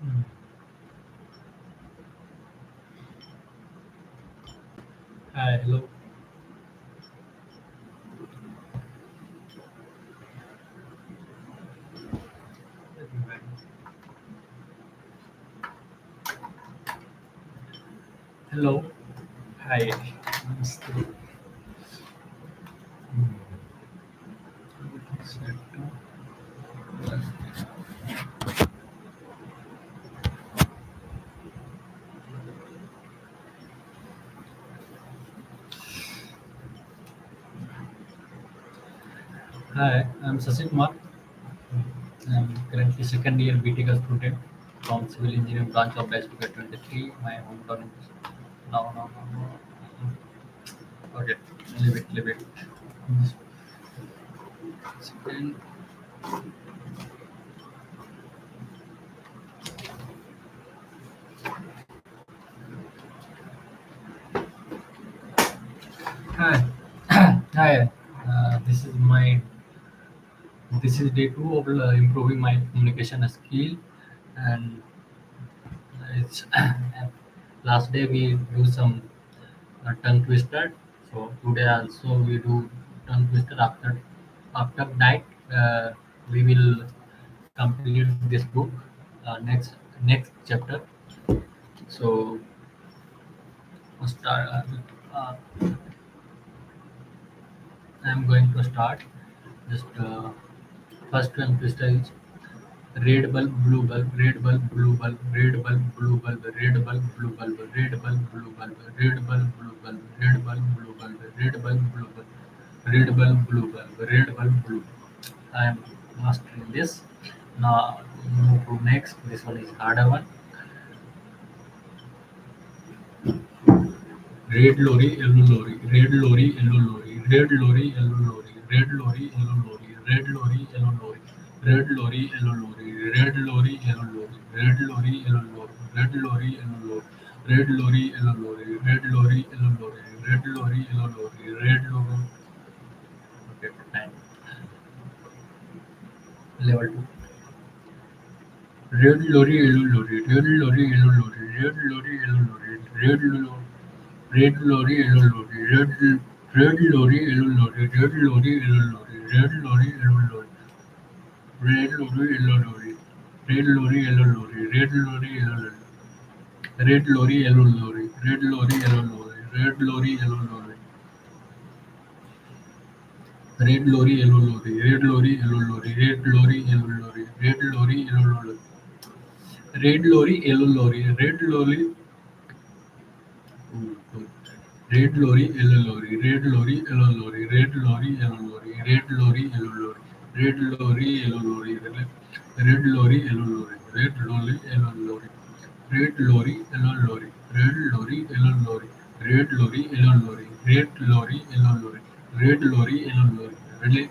Mm. Hi, hello. Hello. Hi. Namaste. Hi, I'm Sasi Kumar. I'm currently second year BTech student from Civil Engineering branch of District 23. My hometown is no. Okay, leave it. Second. Hi. Hi. This is my this is day two of improving my communication skill, and it's last day we do some tongue twister. So today also we do tongue twister. After that, we will complete this book. Next chapter. So start. I'm going to start. Just first tongue twister is red bulb, blue bulb, red bulb, blue bulb, red bulb, blue bulb, red bulb, blue bulb, red bulb, blue bulb, red bulb, blue bulb, red bulb, blue bulb, red bulb, blue bulb, red bulb, blue bulb, red bulb, blue. I am mastering this. Now move to next. This one is harder one. Red lorry, yellow lorry, red lorry, yellow lorry, red lorry, yellow lorry, red lorry, yellow lorry, red lorry, yellow lorry, red lorry, yellow lorry, red lorry, yellow lorry, red lorry, yellow lorry, red lorry, yellow lorry, red lorry, yellow lorry, red lorry, yellow lorry, red lorry, yellow lorry, red lorry. Okay, fine. Level two. Red lorry, yellow lorry, red lorry, yellow lorry, red lorry, yellow lorry, red lorry. Red lorry, yellow lorry, red lorry, yellow lorry, red lorry, yellow lorry, red lorry, yellow lorry, red lorry, yellow lorry, red lorry, yellow lorry, red lorry, yellow lorry, red lorry, yellow lorry, red lorry, yellow lorry, red lorry, yellow lorry, red lorry, yellow lorry, red lorry, yellow lorry, red lorry, yellow lorry, red lorry, yellow lorry, red lorry, yellow lorry, red lorry, red lorry, yellow lorry, red lorry, yellow lorry, red lorry, yellow lorry, red lorry, yellow lorry, red lorry, yellow lorry, red lorry, yellow lorry, red lorry, yellow lorry, red lorry, yellow lorry, red lorry, yellow lorry, red lorry, yellow lorry, red lorry, yellow lorry, red lorry, yellow lorry,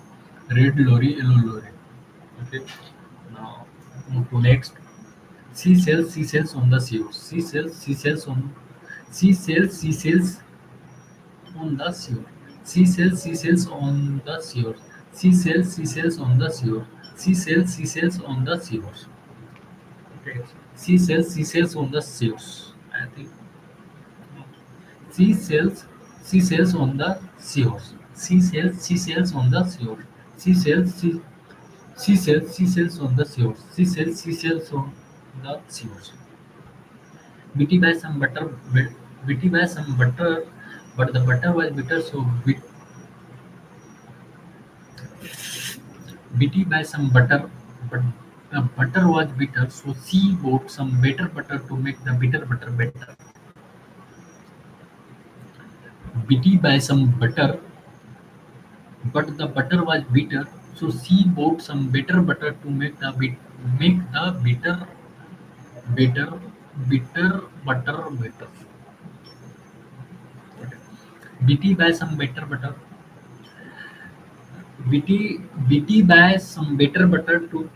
red lorry, yellow lorry. Okay. Now move to next. Seashells on the shore. Seashells on the shore. Seashells on the shore. Seashells on the shore. Seashells on the shores. Okay. Seashells on the shores. I think seashells seashells on the shores. Seashells on the shore. Seashells sea, seashells on the shores. Seashells on the shores. Bitty buy some butter. Bitty buy some butter, but the butter was bitter, so Bitty buy some butter, but the butter was bitter, so she bought some better butter to make the bitter butter better. Bitty buy some butter, but the butter was bitter, so she bought some better butter to make the bitter bitter butter better. Bitty buy some better butter. Bitty buy some better butter to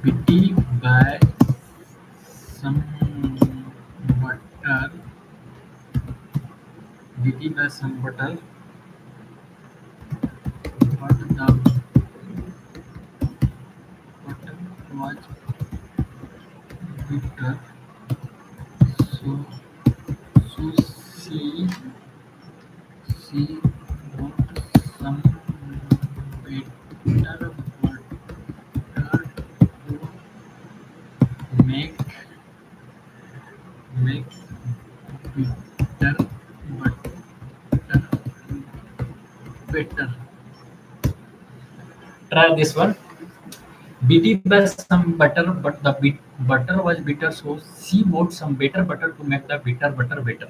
Bitty buy some butter. Bitty buy some butter, but was bitter, so so she wrote some bitter butter to make bitter butter better. Try this one. BT buy some butter, but the butter was bitter, so she bought some better butter to make the bitter butter better.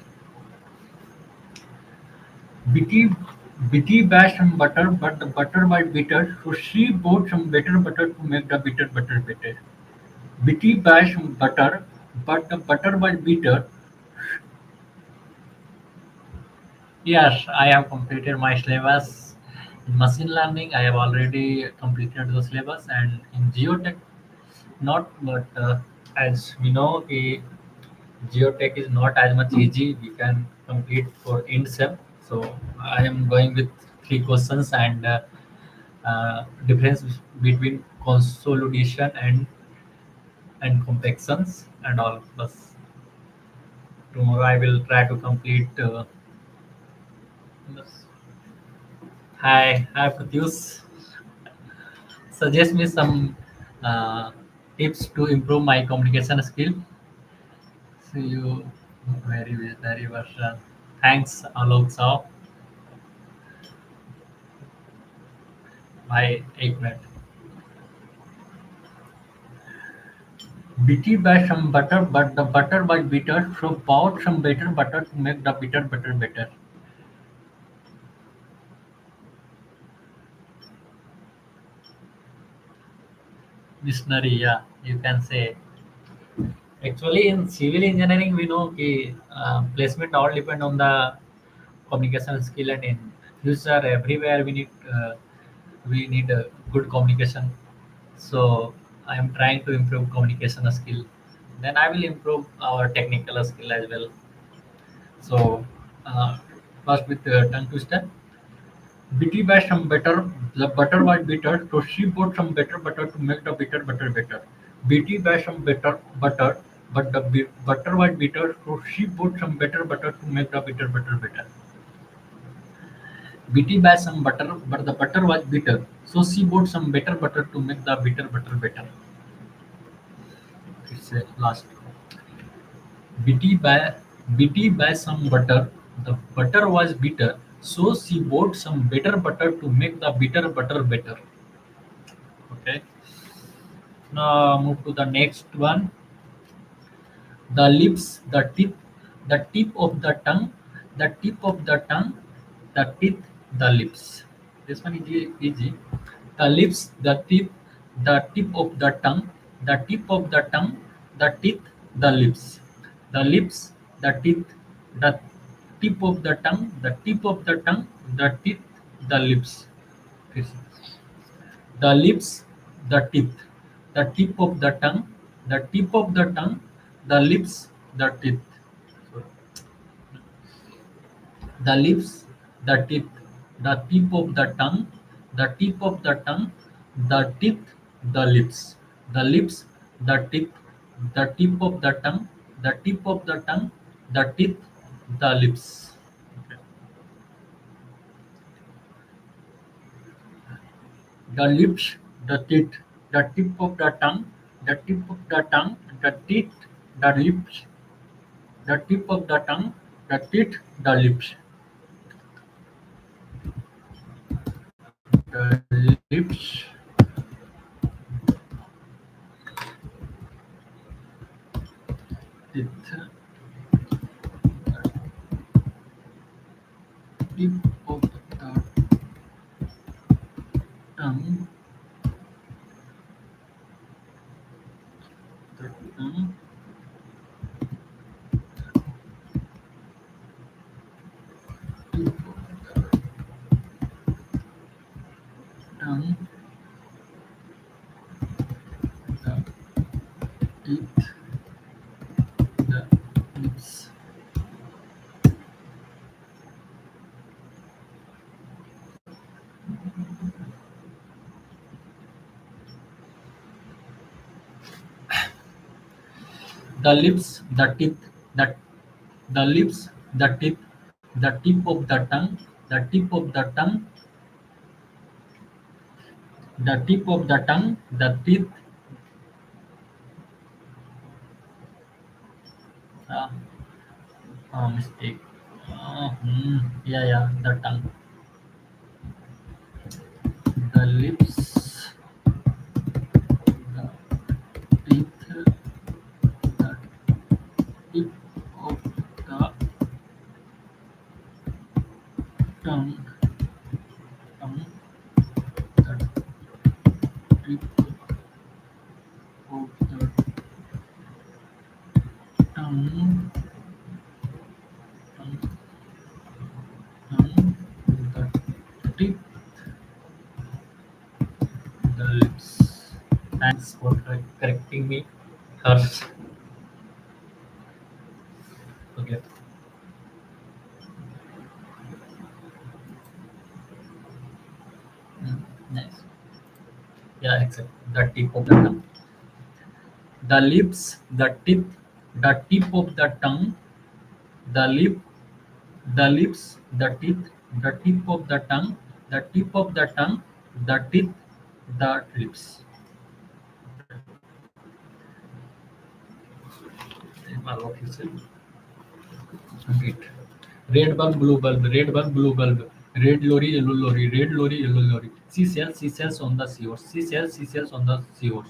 BT BT buy some butter, but the butter was bitter, so she bought some better butter to make the bitter butter better. BT buy some butter, but the butter was bitter. Yes, I have completed my syllabus. In machine learning, I have already completed the syllabus, and in geotech, not. But as we know, geotech is not as much easy. We can complete for INSEP. So I am going with three questions and difference between consolidation and compactions and all. Plus tomorrow I will try to complete. This. Hi Pratyush. Suggest me some uh, tips to improve my communication skill. See you very much. Thanks, Alok Saw. Bye. Take minute. BT buy some butter, but the butter was bitter, so bought some better butter to make the bitter butter better. Missionary, yeah, you can say. Actually, in civil engineering, we know कि placement all depend on the communication skill, and in future everywhere we need a good communication. So I am trying to improve communication skill. Then I will improve our technical skill as well. So uh, first with tongue twister. Bitty buy some butter. The butter was bitter, so she bought some better butter to make the bitter butter better. Bitty buy some better butter, but the butter was bitter, so she bought some better butter to make the bitter butter better. Bitty buy some butter, but the butter was bitter, so she bought some better butter to make the bitter butter better. It's last. Bitty buy Bitty buy some butter. The butter was bitter, so she bought some better butter to make the bitter butter better. Okay. Now move to the next one. The lips, the tip of the tongue, the tip of the tongue, the teeth, the lips. This one is easy. The lips, the tip of the tongue, the tip of the tongue, the teeth, the lips. The lips, the teeth, the tip of the tongue, the tip of the tongue, the teeth, the lips. The lips, the teeth, the tip of the tongue, the tip of the tongue, the lips, the teeth. The lips, the teeth, the tip of the tongue, the tip of the tongue, the teeth, the lips. The lips, the teeth, the tip of the tongue, the tip of the tongue, the teeth, the lips. The lips, the teeth, the tip of the tongue, the tip of the tongue, the teeth, the lips, the tip of the tongue, the teeth, the lips. The lips, teeth, tip of the tongue, the tongue, tip of the tongue, the teeth, the lips. The lips, the teeth, the the lips, the teeth, the tip of the tongue, the tip of the tongue, the tip of the tongue, the teeth. Uh, Mistake. Yeah, yeah, the tongue, the lips, the teeth, the tip of the tongue, tongue, the tip of the tongue, tongue, tongue, the tip, the lips. Thanks for correcting me. Hers. Okay. Nice. Yeah, exactly. The tip of the tongue. The lips, the teeth, the tip of the tongue, the lip, the lips, the teeth, the tip of the tongue, the tip of the tongue, the teeth, the lips. What you said? Repeat. Red bulb, blue bulb, red bulb, blue bulb, red lorry, yellow lorry, red lorry, yellow lorry. Seashells on the seahorse, seashells on the seahorse.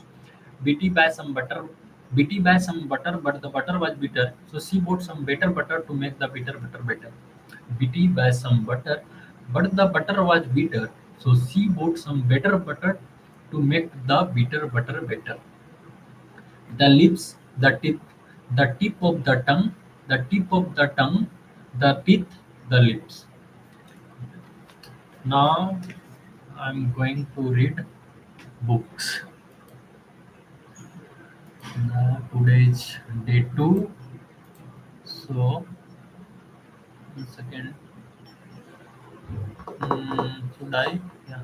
Bitty buy some butter, Bitty buy some butter, but the butter was bitter, so she bought some better butter to make the bitter butter better. Bitty buy some butter, but the butter was bitter, so she bought some better butter to make the bitter butter better. The lips, the tip, the tip of the tongue, the tip of the tongue, the teeth, the lips. Now I'm going to read books. Today is day 2, so 1 second. Should I? Yeah.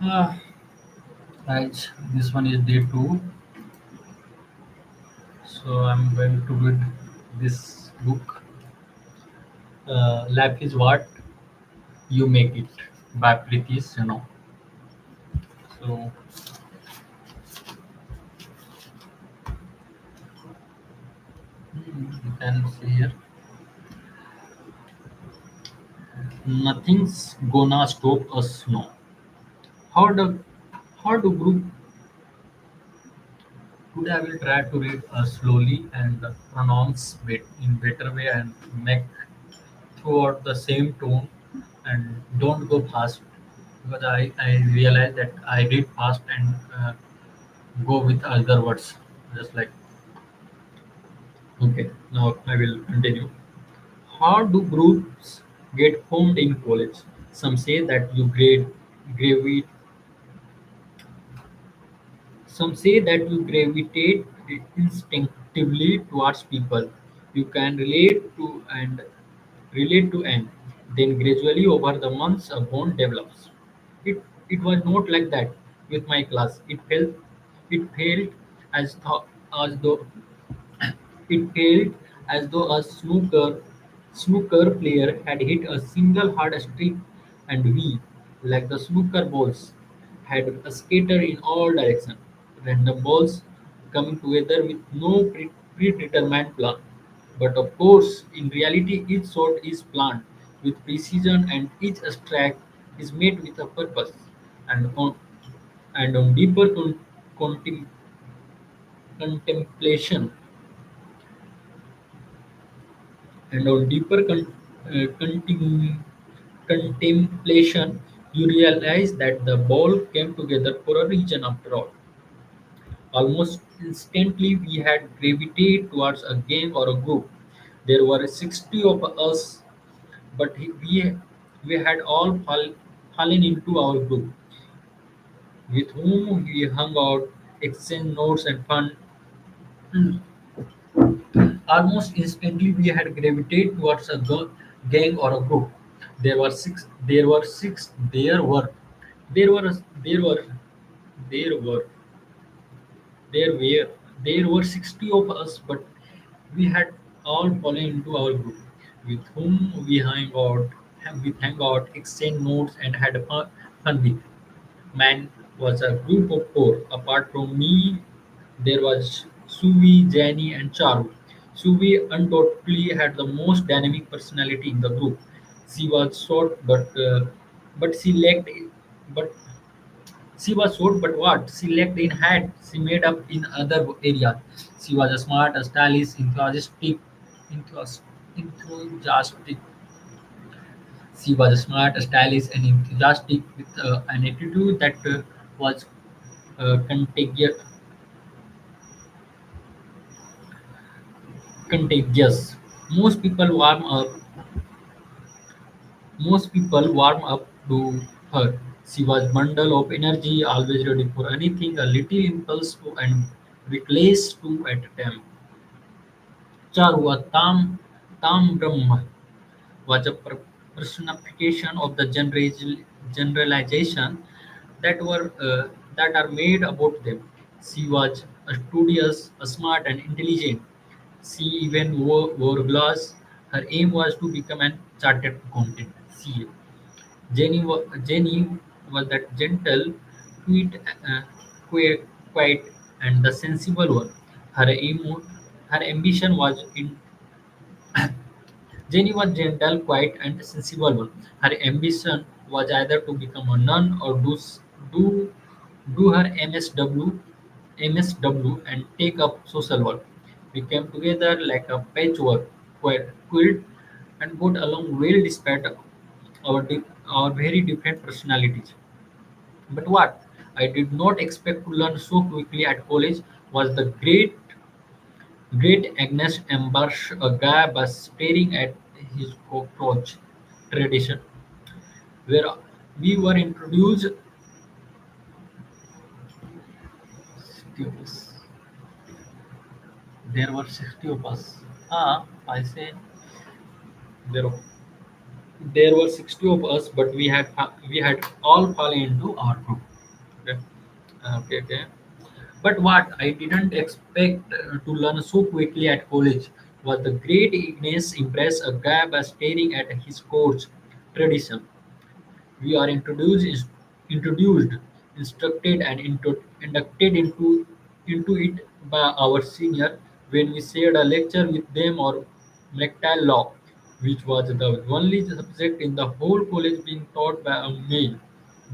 Ah, right. This one is day 2, so I'm going to read this book. Life is what you make it by Pritish. So you can see here. Nothing's gonna stop us now. How do how do group today I will try to read slowly and pronounce in better way and make throughout the same tone and don't go fast because I realize that I read fast and go with other words just like okay now I will continue. How do groups get formed in college? Some say that you gravitate Some say that you gravitate instinctively towards people you can relate to and then gradually over the months a bond develops. It was not like that with my class. It felt as though as though it felt as though a snooker player had hit a single hard streak and we, like the snooker balls, had scattered in all directions. Random balls coming together with no predetermined plan. But of course, in reality, each shot is planned with precision and each strike is made with a purpose. And on, and on deeper contem- contemplation and on deeper contemplation, you realize that the ball came together for a reason after all. Almost instantly, we had gravitated towards a gang or a group. There were 60 of us, but we had all fallen into our group, with whom we hung out, exchanged notes, and fun. Almost instantly, we had gravitated towards a gang or a group. There were six. There were six. There were. There were. There were. There were. There were 60 of us, but we had all fallen into our group, with whom hang out, exchange notes, and had fun with. Man was a group of four. Apart from me, there was Suvi, Jenny, and Charu. Suvi undoubtedly had the most dynamic personality in the group. She was short, but but she was short, but what she lacked in height, she made up in other areas. She was a smart, a stylish, enthusiastic. She was smart, stylish, and enthusiastic with an attitude that was contagious. Contagious. Most people warm up. Most people warm up to her. She was bundle of energy, always ready for anything, a little impulse to and reckless to at a time. Charu, a tam Brahma, was a personification of the generalization that are made about them. She was a studious, a smart, and intelligent. She even wore glass. Her aim was to become an chartered accountant. Jenny was that gentle, sweet, quiet, and the sensible one. Her aim, her ambition was in Jenny was gentle, quiet, and sensible one. Her ambition was either to become a nun or do, do her MSW and take up social work. We came together like a patchwork quilt and got along well despite our very different personalities. But what I did not expect to learn so quickly at college was the great Agnes Ambush, a guy was staring at his cockroach tradition, where we were introduced. There were 60 of us. I say there, there were 60 of us, but we had all fallen into our group. Okay, okay. But what I didn't expect to learn so quickly at college was the great Ignace impress a guy by staring at his course tradition. We are introduced, instructed, and inducted into it by our senior when we shared a lecture with them or mercantile law, which was the only subject in the whole college being taught by a male.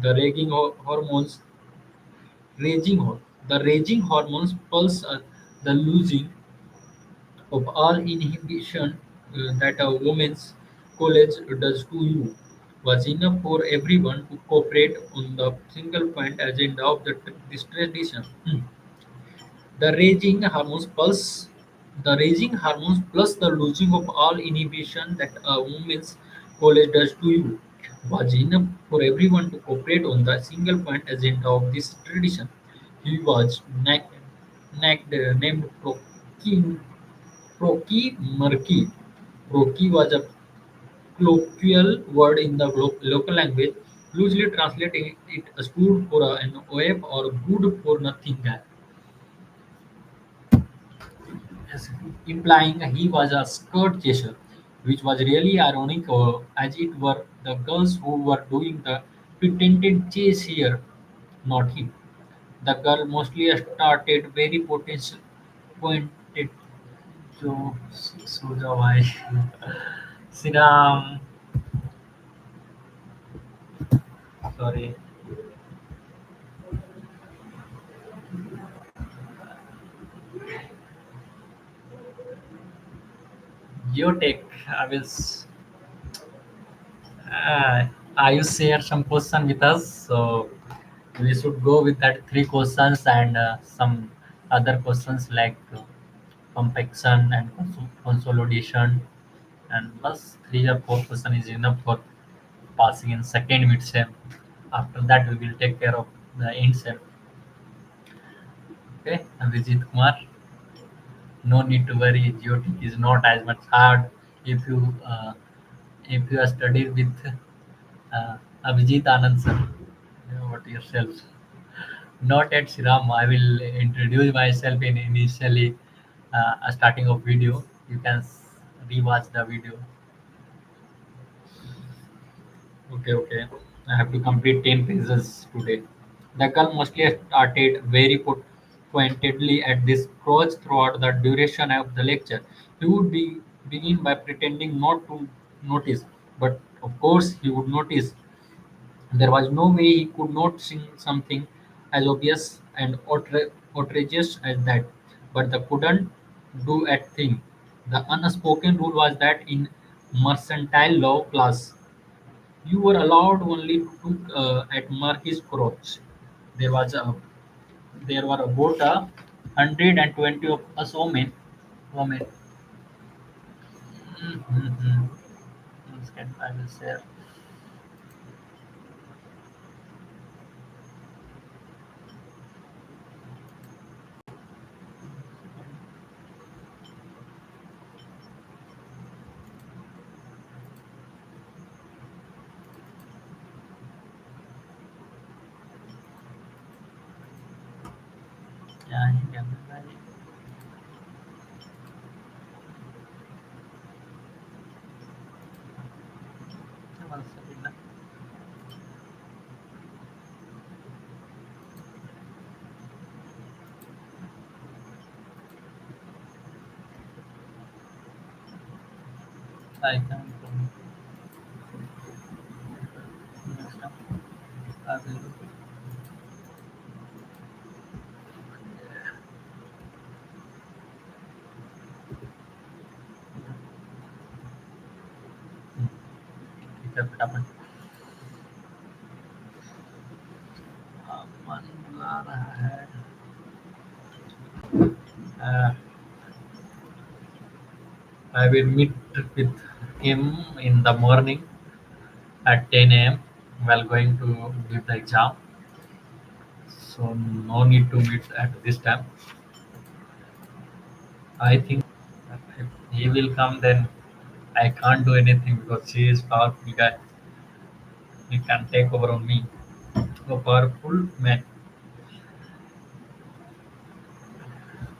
The raging hor- the raging hormones pulse the losing of all inhibition that a woman's college does to you was enough for everyone to cooperate on the single point agenda of this tradition. The raging hormones plus the losing of all inhibition that a woman's college does to you was enough for everyone to cooperate on the single point agenda of this tradition. He was named Proki Murky. Proki was a colloquial word in the local language, loosely translating it stood for an OF or good for nothing guy, as implying he was a skirt chaser, which was really ironic, as it were the girls who were doing the pretended chase here, not him. The girl mostly started very pointed to Sujawai. Siram, sorry. Your take. I will. Uh, you share some question with us, so we should go with that three questions and some other questions like compaction and consolidation, and plus three or four question is enough for passing in second midterm. After that, we will take care of the end sem. Okay, Vijit Kumar, no need to worry. GeoTech is not as much hard if you are studied with Abhijit Anand sir. You know what yourself. Not at Siram. I will introduce myself in initially a starting of video. You can rewatch the video. Okay, okay. I have to complete 10 pages today. The girl mostly started very pointedly at this approach throughout the duration of the lecture. He would begin by pretending not to notice, but of course he would notice. There was no way he could not sing something as obvious and outrageous as that, but they couldn't do a thing. The unspoken rule was that in mercantile law class, you were allowed only to look at Marquis crotch. There was a there were about 120 of us women. Mm-hmm. I will share. Yeah, yeah, one second. I can next time. I will pick up it up. मन बुला रहा है. Uh, I will meet with him in the morning at 10 a.m. while going to give the exam. So no need to meet at this time. I think if he will come, then I can't do anything because he is powerful guy. He can take over on me. A powerful man.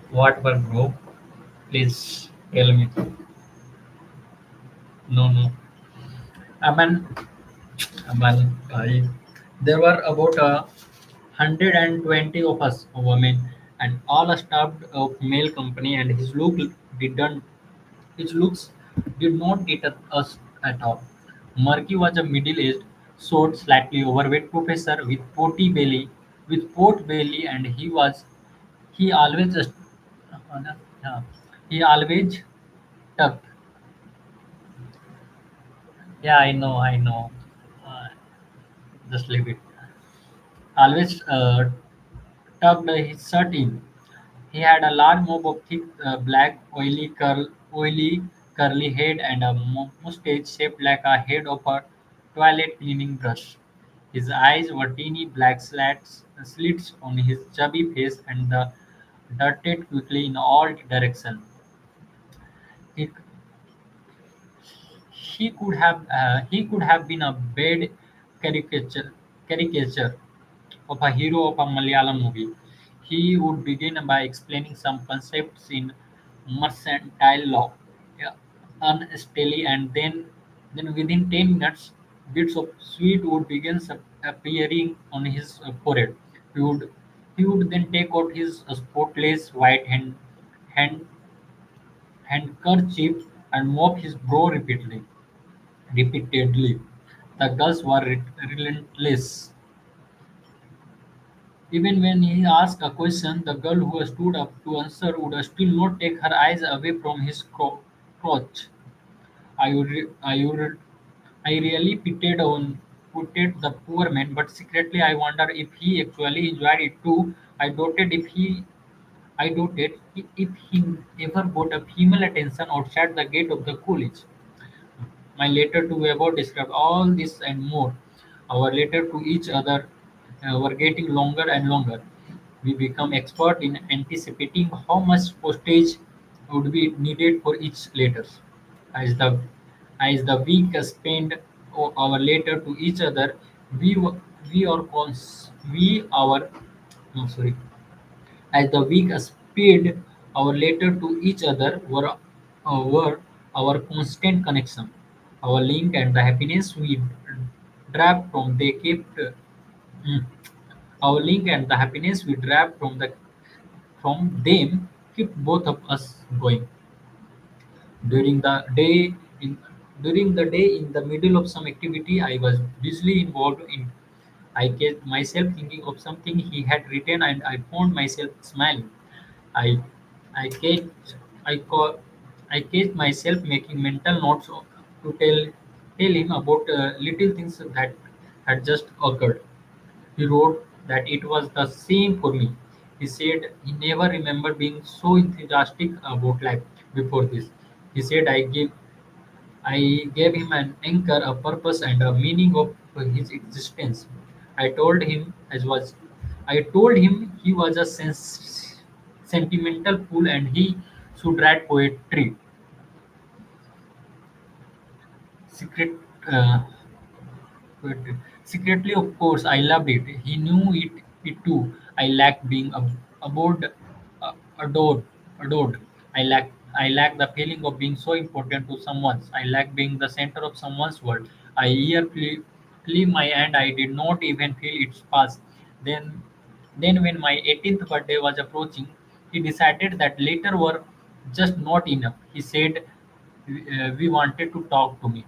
What were bro? Please tell me. No, no. I there were about 120 of us women, and all staffed of male company, and didn't his looks did not deter us at all. Murky was a middle-aged, short, slightly overweight professor with port belly, and he always uh, he always tucked. Yeah, I know. Uh, just leave it. Always tucked his shirt in. He had a large mob of thick, black, oily, curly head and a mustache shaped like a head of a toilet cleaning brush. His eyes were teeny black slits on his chubby face and the darted quickly in all directions. He, he could have been a bad caricature of a hero of a Malayalam movie. He would begin by explaining some concepts in mercantile law, yeah, unsteadily, and then within 10 minutes, bits of sweat would begin appearing on his forehead. He would he would then take out his spotless white hand handkerchief and mop his brow repeatedly. The girls were relentless. Even when he asked a question, the girl who stood up to answer would still not take her eyes away from his crotch. I really pitied the poor man, but secretly I wonder if he actually enjoyed it too. I doubted if he ever got a female attention outside the gate of the college. My letter to Weber described all this and more. Our letter to each other were getting longer and longer. We become expert in anticipating how much postage would be needed for each letter. As the as the week spent our letter to each other, we were- we are we our no sorry as the week sped, our letter to each other were our constant connection. Our link and the happiness we derived from they kept mm, our link and the happiness we derived from them kept both of us going. During the day in during the day in the middle of some activity I was busily involved in, I kept myself thinking of something he had written and I found myself smiling. I I catch I call I catch myself making mental notes to tell him about little things that had just occurred. He wrote that it was the same for me. He said he never remembered being so enthusiastic about life before this. He said I gave him an anchor, a purpose, and a meaning of his existence. I told him as was I told him he was a sentimental fool and he should write poetry. Secret, uh, Poetry. Secretly, of course, I loved it. He knew it too. I lacked being adored, adored, adored. I lacked the feeling of being so important to someone. I lacked being the center of someone's world. I yearly my end. I did not even feel its pass. Then, then when my 18th birthday was approaching, he decided that later were just not enough. He said we wanted to talk to me.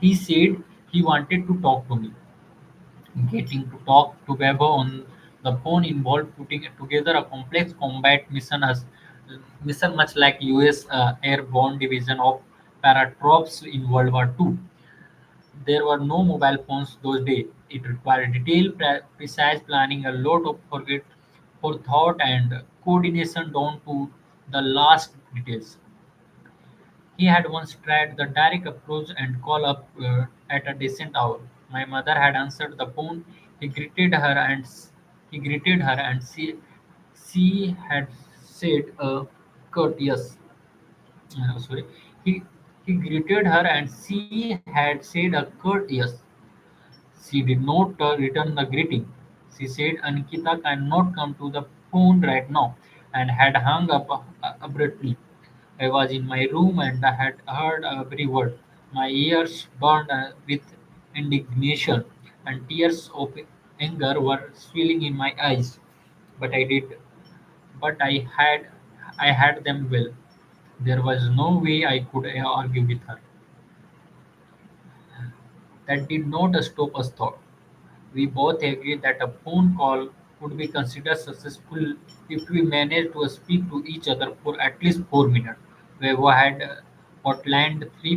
He said he wanted to talk to me. Getting to talk to Weber on the phone involved putting together a complex combat mission much like US Airborne Division of Paratroops in World War II. There were no mobile phones those days. It required detailed, precise planning, a lot of forethought and coordination down to the last details. He had once tried the direct approach and call up at a decent hour. My mother had answered the phone. He greeted her and she had said a curt yes. Sorry. He he greeted her and she had said a curt yes. She did not return the greeting. She said Ankita cannot come to the phone right now and had hung up abruptly. I was in my room and I had heard every word. My ears burned with indignation and tears of anger were swelling in my eyes. But I did, but I had them well. There was no way I could argue with her. That did not stop us thought. We both agreed that a phone call would be considered successful if we managed to speak to each other for at least 4 minutes. We had outlined three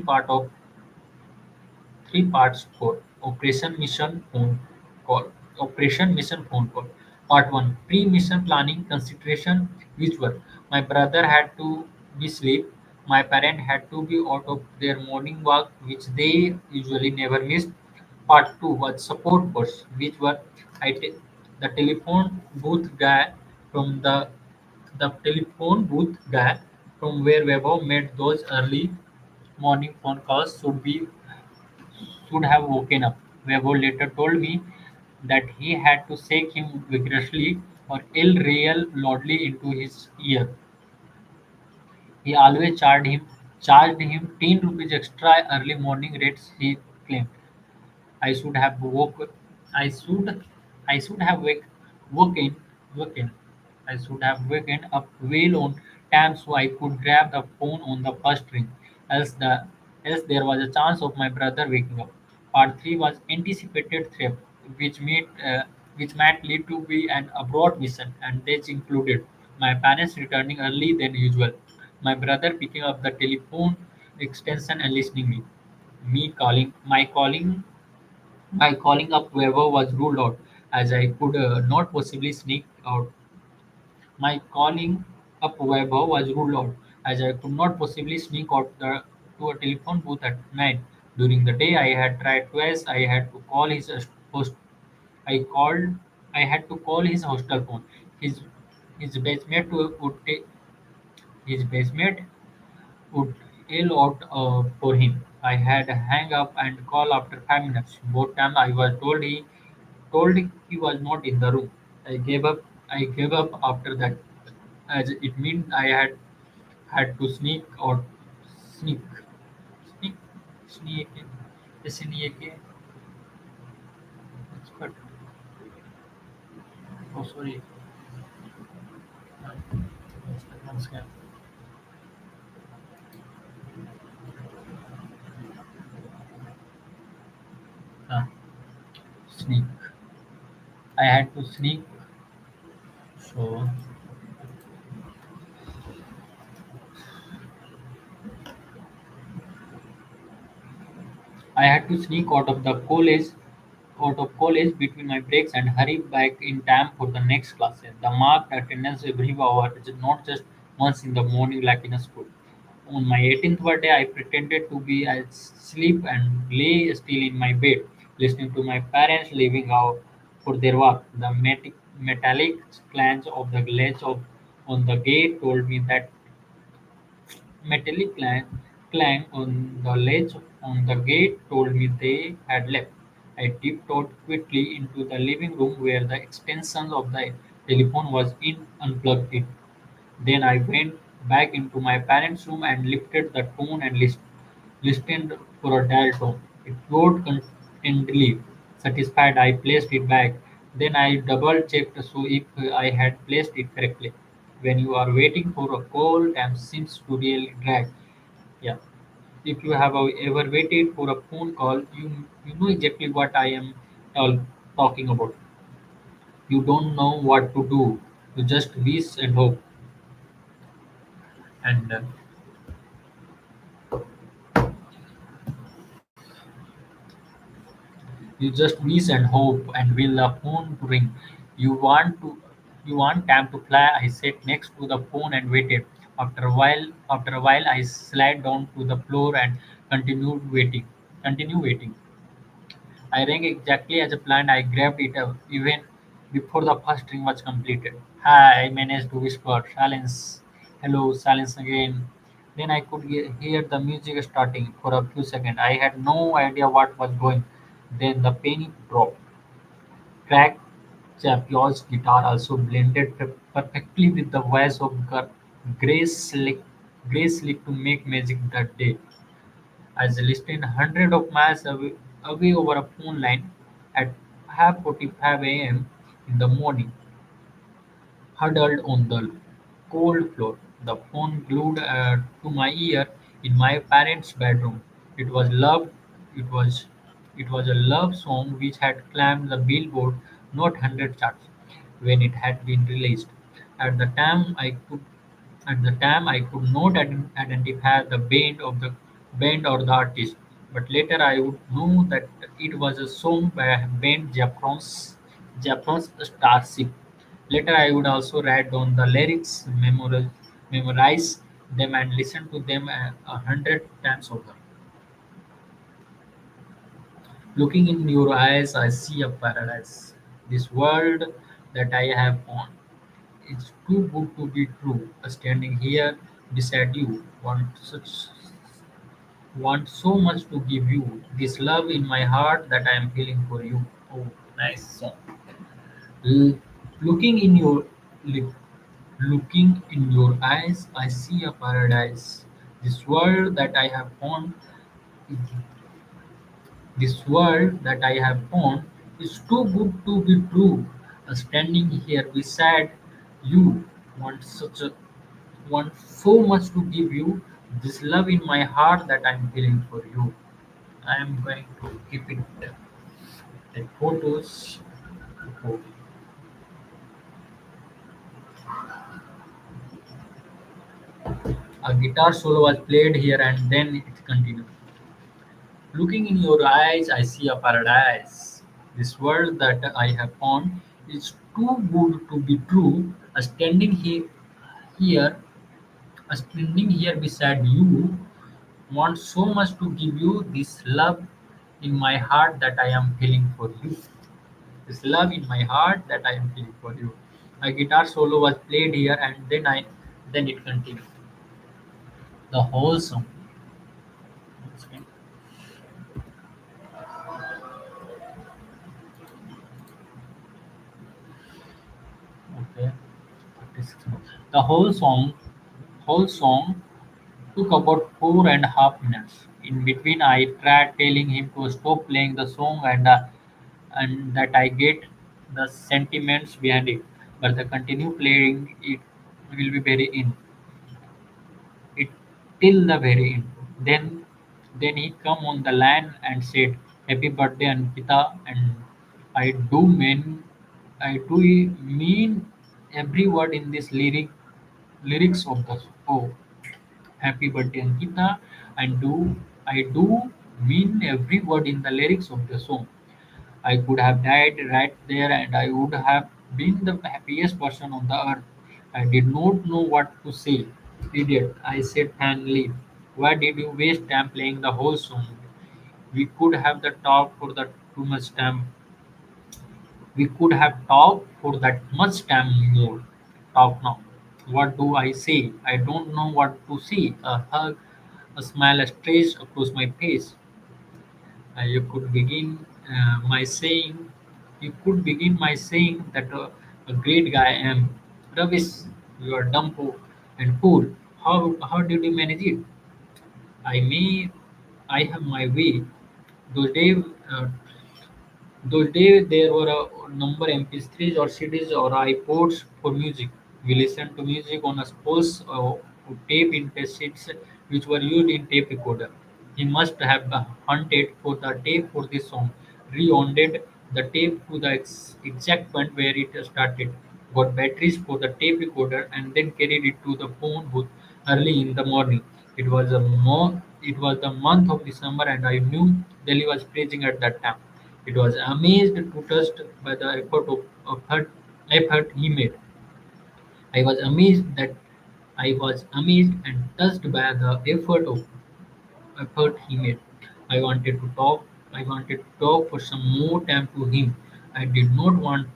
parts for Operation Mission Phone Call. Operation Mission Phone Call. Part 1, Pre-mission planning consideration, which were my brother had to be asleep, my parent had to be out of their morning walk, which they usually never missed. Part 2 was support course, which were I te- the telephone booth guy from the telephone booth guy from where Weber made those early morning phone calls should have woken up. Weber later told me that he had to shake him vigorously or ill rail loudly into his ear. He always charged him 10 rupees extra early morning rates, he claimed. I should have woke I should I should have woken woken I should have waken up well on time so I could grab the phone on the first ring. Else else there was a chance of my brother waking up. Part three was anticipated theft, which might lead to be an abroad mission, and this included my parents returning early than usual, my brother picking up the telephone extension and listening me. Me calling my calling up Weber was ruled out, as I could not possibly sneak out. My calling up Weber was ruled out, as I could not possibly sneak out to a telephone booth at night. During the day, I had tried twice. I had to call his host. I called. I had to call his hostel phone. His his basement would take his basement would yell out for him. I had hang up and call after 5 minutes. Both times I was told he was not in the room. I gave up. I gave up after that, as it meant I had to sneak, sneak, sneak, sneak. But oh sorry, once again. Uh, Sneak. I had to sneak. So I had to sneak out of college between my breaks and hurry back in time for the next classes. The marked attendance every hour, not just once in the morning like in a school. On my 18th birthday, I pretended to be asleep and lay still in my bed, listening to my parents leaving out for their work. The metallic clangs of the latch on the gate told me that metallic clang on the latch on the gate told me they had left. I tiptoed quickly into the living room where the extension of the telephone was unplugged it. Then I went back into my parents' room and lifted the tone and listened for a dial tone. It flowed contentedly. Satisfied, I placed it back. Then I double checked so if I had placed it correctly. When you are waiting for a call, time seems to really drag. Yeah. If you have ever waited for a phone call, you know exactly what I am talking about. You don't know what to do. You just wish and hope. And you just miss and hope and will the phone to ring. You want to you want time to fly. I sat next to the phone and waited. After a while I slid down to the floor and continued waiting. Continue waiting. I rang exactly as planned. I grabbed it even before the first ring was completed. Hi, I managed to whisper. Silence. Hello, silence again. Then I could hear the music starting for a few seconds. I had no idea what was going. Then the penny dropped. Craig Chappell's guitar also blended perfectly with the voice of Grace Slick, Grace Slick to make magic that day. As I listened hundreds of miles away over a phone line at 5:45 a.m. in the morning, huddled on the cold floor, the phone glued to my ear in my parents' bedroom. It was love. It was it was a love song which had climbed the Billboard Not 100 charts when it had been released. At the time, I could not identify the band or the artist, but later I would know that it was a song by band Japan's Starship. Later I would also write down the lyrics, memorize them, and listen to them 100 times over. Looking in your eyes, I see a paradise. This world that I have found. It's too good to be true. Standing here beside you, want so much to give you this love in my heart that I am feeling for you. Oh, nice song. L- looking in your li- looking in your eyes, I see a paradise. This world that I have found, this world that I have found is too good to be true. Standing here beside you, want such a want so much to give you this love in my heart that I'm feeling for you. I am going to keep it take photos. Oh, a guitar solo was played here and then it continued. Looking in your eyes, I see a paradise. This world that I have found is too good to be true. Here, standing here beside you, want so much to give you this love in my heart that I am feeling for you. This love in my heart that I am feeling for you. A guitar solo was played here, and then it continued. The whole song. Okay. The whole song took about 4.5 minutes. In between, I tried telling him to stop playing the song and that I get the sentiments behind it, but the continue playing it will be very in it till the very end. Then he come on the line and said, "Happy birthday, Ankita," and I do mean I do mean every word in this lyrics of the song. Happy birthday, Ankita, and I do mean every word in the lyrics of the song. I could have died right there and I would have been the happiest person on the earth. I did not know what to say. Idiot, I said finally. Why did you waste time playing the whole song? We could have the talk for the too much time. We could have talked for that much time more. Talk now. What do I say? I don't know what to say. A hug, a smile stretched across my face. You could begin my saying, you could begin my saying that a great guy I am. Rubbish, you are dumb and fool. How did you manage it? I may, I have my way. Those days, uh, those days there were a number MP3s or CDs or iPods for music. We listened to music on a sports tape in cassettes which were used in tape recorder. He must have hunted for the tape for this song, rewounded the tape to the exact point where it started, got batteries for the tape recorder, and then carried it to the phone booth early in the morning. It was the month of December, and I knew Delhi was freezing at that time. It was amazed to touched by the effort he made. I was amazed that I was amazed and touched by the effort he made. I wanted to talk. I wanted to talk for some more time to him. I did not want.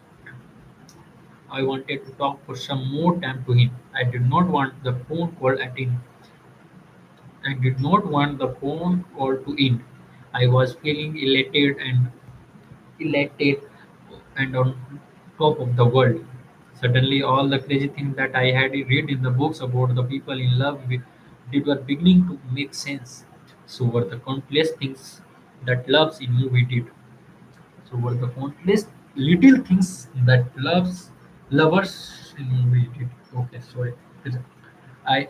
I wanted to talk for some more time to him. I did not want the phone call at in. I did not want the phone call to end. I was feeling elated and on top of the world. Suddenly, all the crazy things that I had read in the books about the people in love with did were beginning to make sense. So were the countless things that loves in movie did. So were the countless little things that lovers in movie did. Okay, sorry. I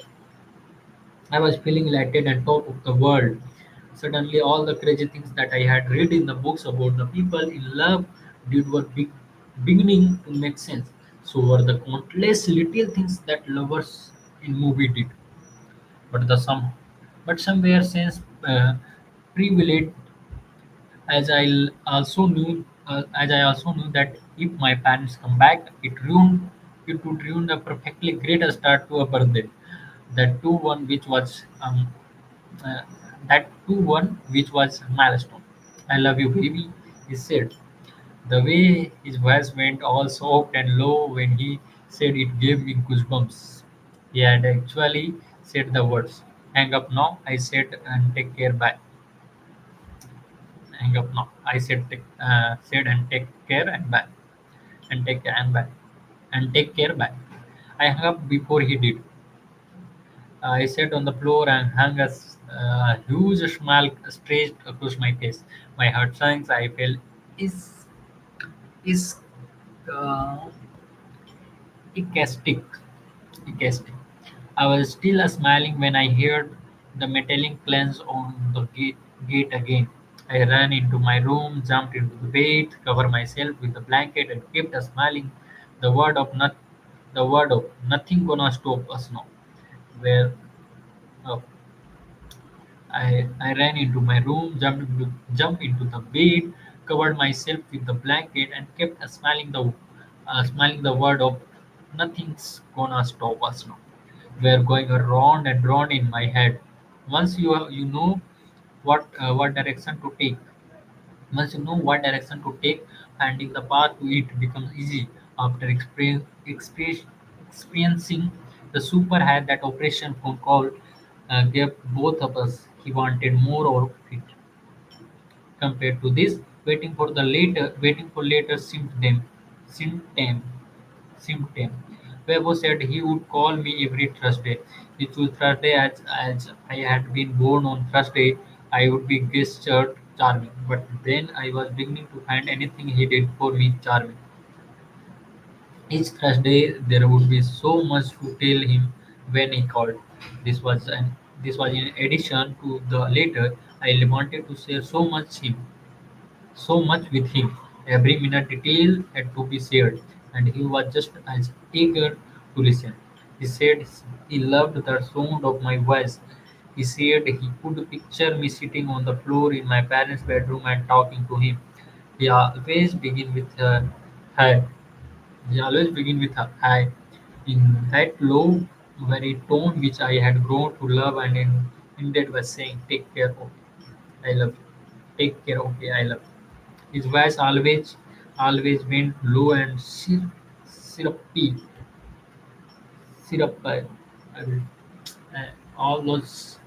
I was feeling elated and top of the world. Suddenly, all the crazy things that I had read in the books about the people in love did were beginning to make sense. So were the countless little things that lovers in movie did. But the some, but somewhere sense privilege, as I also knew that if my parents come back, it would ruin a perfectly great start to a birthday. That too one which was uh, that too one which was milestone. I love you, baby, he said. The way his voice went all soft and low when he said it gave me goosebumps. He had actually said the words. Hang up now, I said, and take care. Bye. Hang up now. I said and take care and bye. And take care and bye. And take care. Bye. I hung up before he did. I sat on the floor and hung a huge smile stretched across my face. My heart sank. I felt is is uh, ecstatic. Ecstatic. I was still smiling when I heard the metallic clangs on the gate again. I ran into my room, jumped into the bed, covered myself with the blanket, and kept smiling. The word of not, the word of nothing gonna stop us now. Where uh, I ran into my room, jumped into the bed, covered myself with the blanket, and kept smiling the word of nothing's gonna stop us now. We're going round and round in my head. Once you know what direction to take, once you know what direction to take, finding the path to it becomes easy. After experiencing the super high that operation phone call gave both of us, he wanted more of it. Compared to this, waiting for later symptom, symptom. Webo said he would call me every Thursday. He chose Thursday as I had been born on Thursday. I would be gestured charming, but then I was beginning to find anything he did for me charming. Each Thursday there would be so much to tell him when he called. This was an this was in addition to the letter. I wanted to share so much with him. Every minute detail had to be shared, and he was just as eager to listen. He said he loved the sound of my voice. He said he could picture me sitting on the floor in my parents' bedroom and talking to him. He always begin with hi. He always begin with hi in that low, very tone which I had grown to love, and ended by saying, "Take care, okay, I love you. Take care, okay, I love you." His voice always went low and syrupy. Syrupy. I will, all those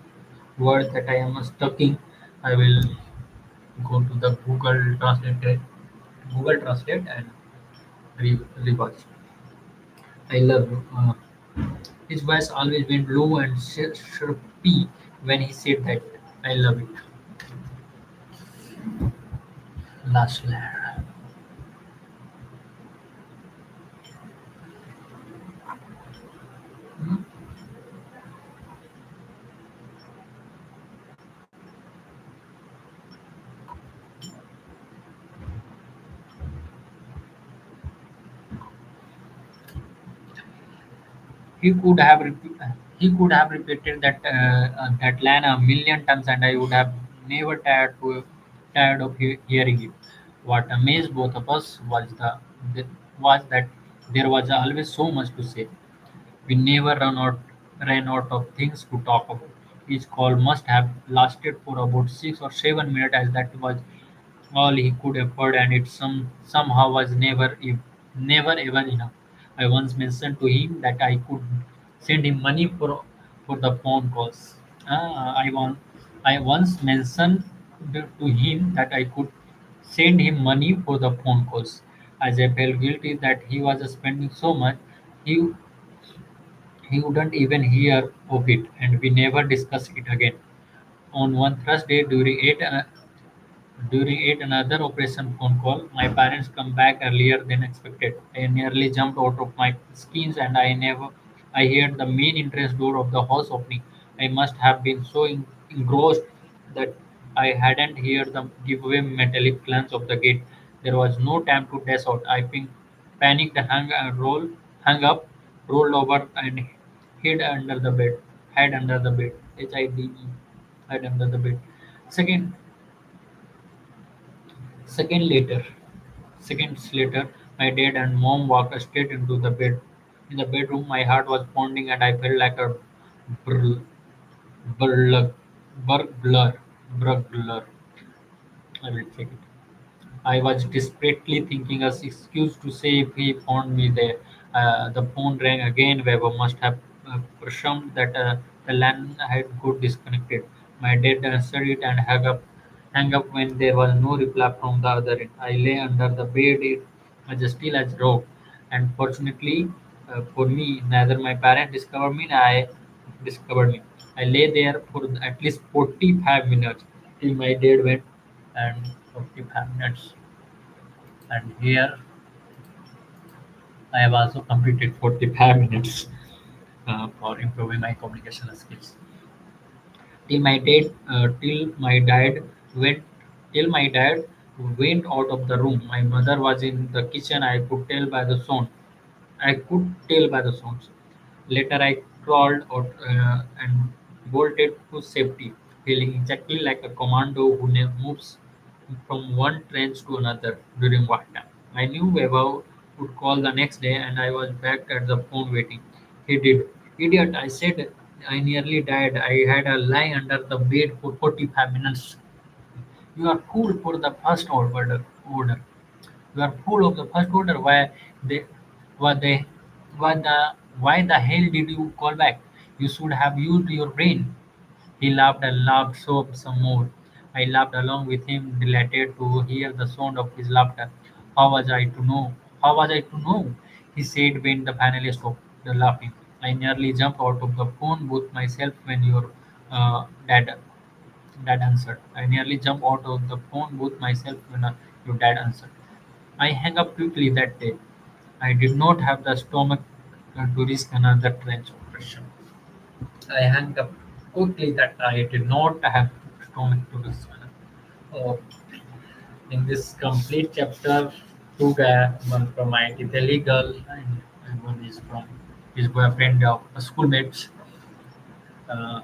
words that I am stucking, I will go to the Google Translate and rewatch. I love you. His voice always went low and syrupy when he said that. I love it. Last layer. He could have repeated that line a million times, and I would have never tired of hearing it. What amazed both of us was that there was always so much to say. We never ran out of things to talk about. Each call must have lasted for about 6 or 7 minutes, as that was all he could afford, and it somehow was never ever enough. I once mentioned to him that I could send him money for the phone calls. I once mentioned to him that I could send him money for the phone calls, as I felt guilty that he was spending so much. He he wouldn't even hear of it, and we never discussed it again. On one Thursday during yet another operation phone call, my parents come back earlier than expected. I nearly jumped out of my skins, and I heard the main entrance door of the house opening. I must have been so engrossed that I hadn't heard the giveaway metallic glance of the gate. There was no time to dash out. Panicked, hung up, rolled over, and hid under the bed. Hid under the bed. HIDE. Hid under the bed. Second, Second later, Seconds later, my dad and mom walked straight into the bed. In the bedroom, my heart was pounding, and I felt like a brl, burglar, burglar, burglar. I will check it. I was desperately thinking a excuse to say if he found me there. The phone rang again. Weber must have presumed that the line had got disconnected. My dad answered it and hung up when there was no reply from the other end. I lay under the bed, it was still as rock. And fortunately for me, neither my parents discovered me. I lay there for at least 45 minutes till my dad went, and 45 minutes. And here I have also completed 45 minutes for improving my communication skills. Till my dad went, till my dad went out of the room. My mother was in the kitchen. I could tell by the sound. I could tell by the sounds. Later, I crawled out and bolted to safety. feeling exactly like a commando who moves from one trench to another during wartime. I knew Vaibhav would call the next day, and I was back at the phone waiting. He did. Idiot, I said. I nearly died. I had a lie under the bed for 45 minutes. You are fool for the first order. You are full of the first order. They, why they, why the hell did you call back? You should have used your brain. He laughed and laughed so some more. I laughed along with him, delighted to hear the sound of his laughter. How was I to know? How was I to know? He said when the finally stopped the laughing. I nearly jumped out of the phone booth myself when your dad answered. I nearly jumped out of the phone booth myself when your dad answered. I hung up quickly that day. I did not have the stomach to risk another trench operation. I hung up quickly that I did not have stomach to risk another. Oh, in this complete chapter, two guys, one from IT Delhi girl and one is from his boyfriend of schoolmates, uh,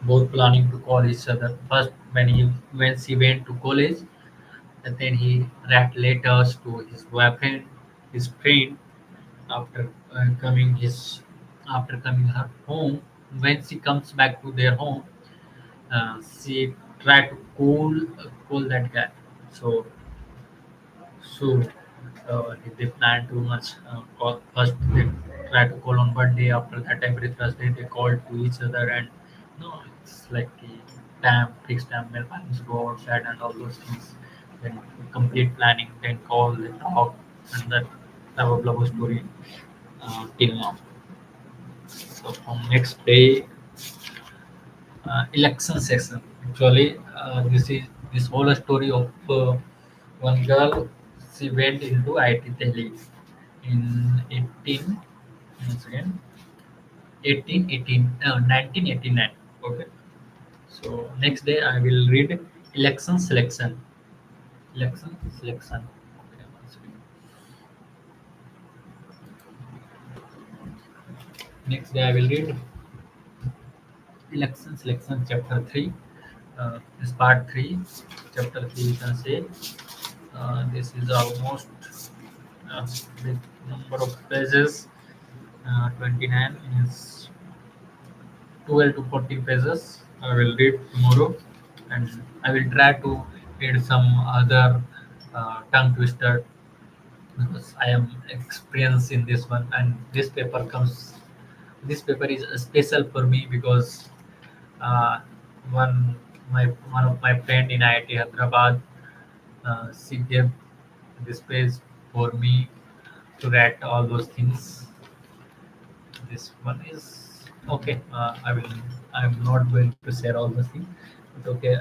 both planning to call each other. First, when she went to college, and then he wrote letters to his boyfriend, his friend, after coming his after coming her home. When she comes back to their home, she tried to call that guy. So if they plan too much, first they try to call on birthday. After that, every Thursday they call to each other, and no, it's like the time fixed time. Their parents go outside and all those things. Then complete planning, then call, then talk, and that type of love story till now. So from next day, election season. Actually, this whole story of one girl. She went into IT Delhi in once again, 1989. Okay. So next day I will read election selection. Election selection. Okay, once again. Next day I will read election selection chapter 3. This part 3. Chapter 3 you can say. This is almost big number of pages. 29 is 12 to 14 pages. I will read tomorrow, and I will try to read some other tongue twister because I am experienced in this one. And this paper comes. This paper is special for me because uh, one of my friend in IIT Hyderabad, she gave this page for me to write all those things. This one is okay. I'm not going to share all those things, but okay.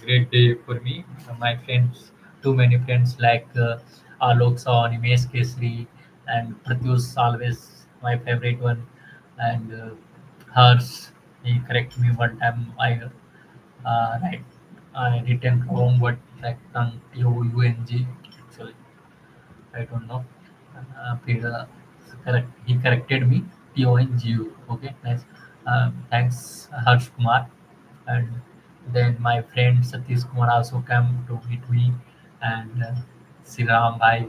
Great day for me. My friends, too many friends like Alok Sawan, Imesh Kesri, and Pratyush always my favorite one, and hers. He correct me one time. Right, I written wrong word like tongue T O U N G. Actually, I don't know. Please, correct. He corrected me. TONGU. Okay, nice. Thanks, Harsh Kumar. And then my friend Satish Kumar also came to meet me, and Siram Bhai.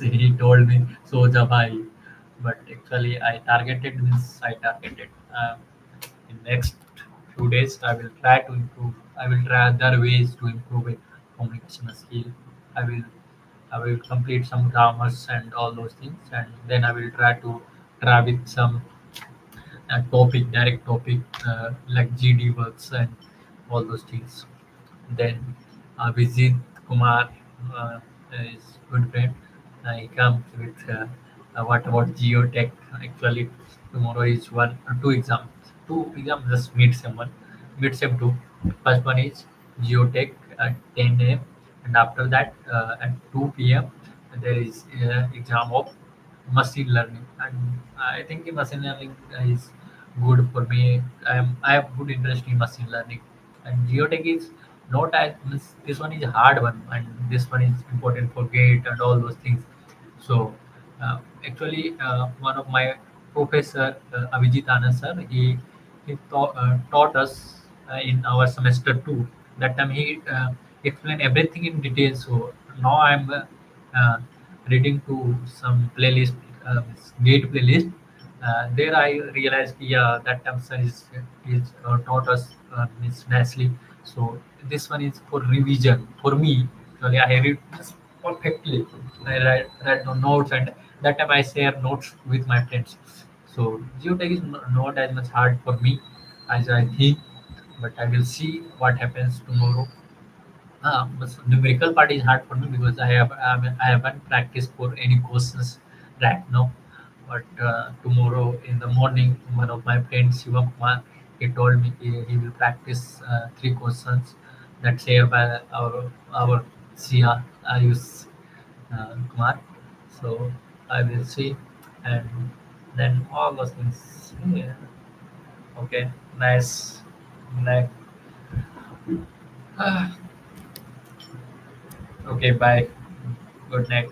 He told me Soja Bhai, but actually I targeted means I targeted. In next few days, I will try to improve. I will try other ways to improve it communication skill. I will I will complete some grammars and all those things, and then I will try with some direct topic like GD works and all those things. Then Vijit Kumar is good friend. He comes with what about geotech? Actually, tomorrow is one or two exams. Two exams just meet someone. Meet some two. First one is geotech at 10 a.m. and after that at 2 p.m. there is exam of machine learning. And I think the machine learning is good for me. I have good interest in machine learning, and geotech is not as this one is a hard one, and this one is important for gate and all those things. So actually, one of my professor Abhijit Anand sir, he taught us in our semester 2. That time he explained everything in detail. So now I'm reading to some playlist, gate playlist. There I realized, yeah, that time sir is taught us Miss nicely. So this one is for revision for me. Actually, I read this perfectly. I write the notes, and that time I share notes with my friends. So geotech is not as much hard for me as I think, but I will see what happens tomorrow. But numerical part is hard for me because I haven't practiced for any questions right now. But tomorrow in the morning, one of my friends Shivam Kumar, he told me he will practice three questions that shared by our Sia Ayush Kumar. So I will see, and then all those things. Yeah. Okay, nice. Nice. Okay, bye. Good night.